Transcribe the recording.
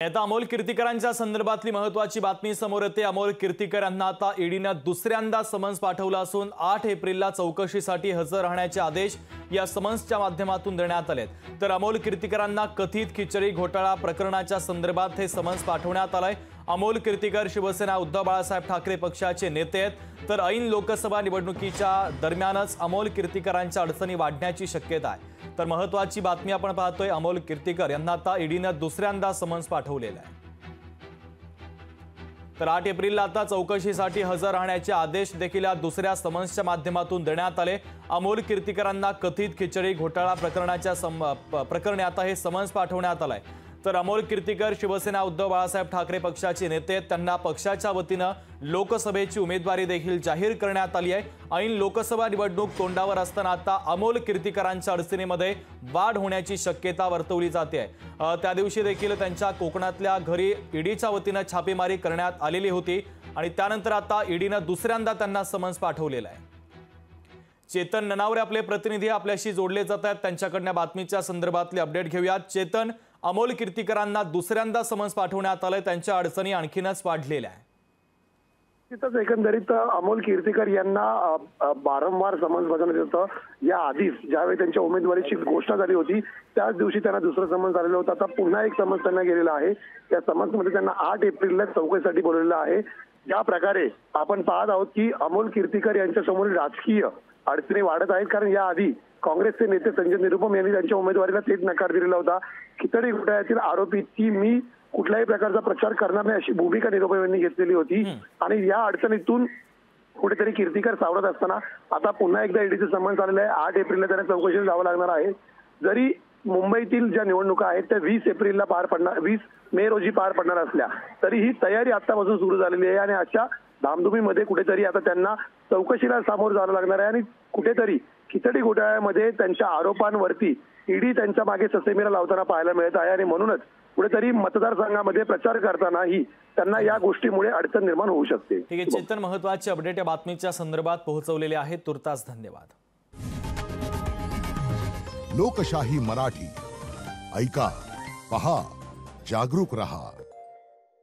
आता अमोल कीर्तीकरांच्या संदर्भातली महत्त्वाची बातमी समोर येते। अमोल कीर्तीकर यांना आता ईडीने दुसऱ्यांदा समन्स पाठवला असून 8 एप्रिलला चौकशीसाठी हजर राहण्याचे आदेश या समन्सच्या माध्यमातून देण्यात आलेत। तर अमोल कीर्तीकरांना कथित खिचडी घोटाळा प्रकरणाच्या संदर्भात हे समन्स पाठवण्यात आलंय। अमोल कीर्तीकर शिवसेना उद्धव बाळासाहेब ठाकरे पक्षाचे नेते आहेत। तर ऐन लोकसभा निवडणुकीच्या दरम्यानच अमोल कीर्तीकरांच्या अडचणी वाढण्याची शक्यता आहे। तर महत्त्वाची बातमी आपण पाहतोय, अमोल कीर्तीकर यांना आता ईडीने दुसऱ्यांदा समन्स पाठवलेलं आहे। तर 8 एप्रिलला आता चौकशीसाठी हजर राहण्याचे आदेश देखील या दुसऱ्या समन्सच्या माध्यमातून देण्यात आले। अमोल कीर्तीकरांना कथित खिचडी घोटाळा प्रकरणी आता हे समन्स पाठवण्यात आलंय। तर अमोल कीर्तीकर शिवसेना उद्धव बाळासाहेब ठाकरे पक्षाचे नेते आहेत। त्यांना पक्षाच्या वतीने लोकसभेची उमेदवारी देखील जाहीर करण्यात आली आहे। ऐन लोकसभा निवडणूक तोंडावर असताना आता अमोल कीर्तीकरांच्या अडचणीमध्ये वाढ होण्याची शक्यता वर्तवली जाते आहे। त्या दिवशी देखील त्यांच्या कोकणातल्या घरी ईडीच्या वतीने छापेमारी करण्यात आलेली होती आणि त्यानंतर आता ईडीने दुसऱ्यांदा त्यांना समन्स पाठवलेलं आहे। चेतन ननावरे आपले प्रतिनिधी आपल्याशी जोडले जात आहेत, त्यांच्याकडून बातमीच्या संदर्भातले अपडेट घेऊयात। चेतन, अमोल कीर्तीकरांना दुसऱ्यांदा समन्स पाठवण्यात आलंय, त्यांच्या अडचणी आणखीनच वाढलेल्या आहे। तिथंच एकंदरीत अमोल कीर्तीकर यांना वारंवार समन्स बजावण्यात येतं। या आधीच ज्यावेळी त्यांच्या उमेदवारीची घोषणा झाली होती त्याच दिवशी त्यांना दुसरं समन्स आलेलं होतं। आता पुन्हा एक समन्स त्यांना गेलेला आहे। त्या समन्समध्ये त्यांना 8 एप्रिलला चौकशीसाठी बोलवलेलं आहे। ज्या प्रकारे आपण पाहत आहोत की अमोल कीर्तीकर यांच्या समोर राजकीय अडचणी वाढत आहेत, कारण याआधी काँग्रेसचे नेते संजय निरुपम यांनी त्यांच्या उमेदवारीला थेट नकार दिलेला होता। खिचडी घोटाळ्यातील आरोपीची मी कुठल्याही प्रकारचा प्रचार करणार नाही अशी भूमिका निरुपम यांनी घेतलेली होती आणि या अडचणीतून कुठेतरी कीर्तीकर सावरत असताना आता पुन्हा एकदा ईडीचे समन्स आलेले आहे। 8 एप्रिलला त्यांना चौकशीला जावं लागणार आहे। जरी मुंबईतील ज्या निवडणुका आहेत त्या 20 एप्रिलला पार पडणार, 20 मे रोजी पार पडणार असल्या तरी ही तयारी आतापासून सुरू झालेली आहे आणि अशा धामधुमीमध्ये कुठेतरी आता त्यांना चौकशीला सामोरं जावं लागणार आहे आणि कुठेतरी खिचडी घोटाळ्यामध्ये त्यांच्या आरोपांवरती ईडी त्यांच्या मागे ससेमिरा लावताना पाहायला मिळत आहे आणि म्हणूनच कुठेतरी मतदारसंघामध्ये प्रचार करतानाही त्यांना या गोष्टीमुळे अडचण निर्माण होऊ शकते। ठीक आहे चेतन, महत्त्वाचे अपडेट या बातमीच्या संदर्भात पोहोचवलेले आहेत, तुर्तास धन्यवाद। लोकशाही मराठी ऐका, पहा, जागरूक रहा।